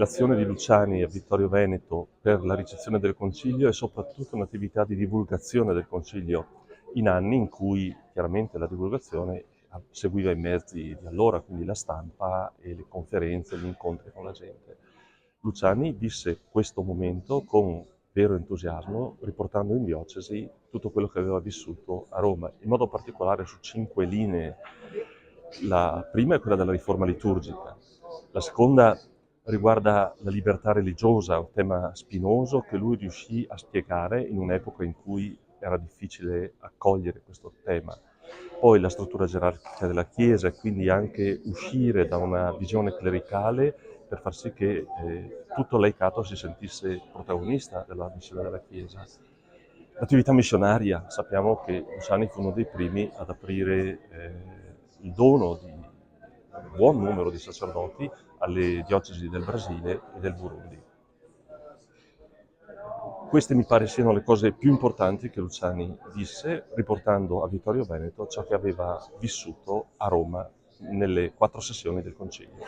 L'azione di Luciani a Vittorio Veneto per la ricezione del Concilio è soprattutto un'attività di divulgazione del Concilio, in anni in cui chiaramente la divulgazione seguiva i mezzi di allora, quindi la stampa e le conferenze, gli incontri con la gente. Luciani visse questo momento con vero entusiasmo, riportando in diocesi tutto quello che aveva vissuto a Roma, in modo particolare su 5 linee. La prima è quella della riforma liturgica, la seconda riguarda la libertà religiosa, un tema spinoso che lui riuscì a spiegare in un'epoca in cui era difficile accogliere questo tema. Poi la struttura gerarchica della Chiesa e quindi anche uscire da una visione clericale per far sì che tutto il laicato si sentisse protagonista della missione della Chiesa. L'attività missionaria, sappiamo che Luciani fu uno dei primi ad aprire il dono di un buon numero di sacerdoti alle diocesi del Brasile e del Burundi. Queste mi pare siano le cose più importanti che Luciani disse, riportando a Vittorio Veneto ciò che aveva vissuto a Roma nelle 4 sessioni del Concilio.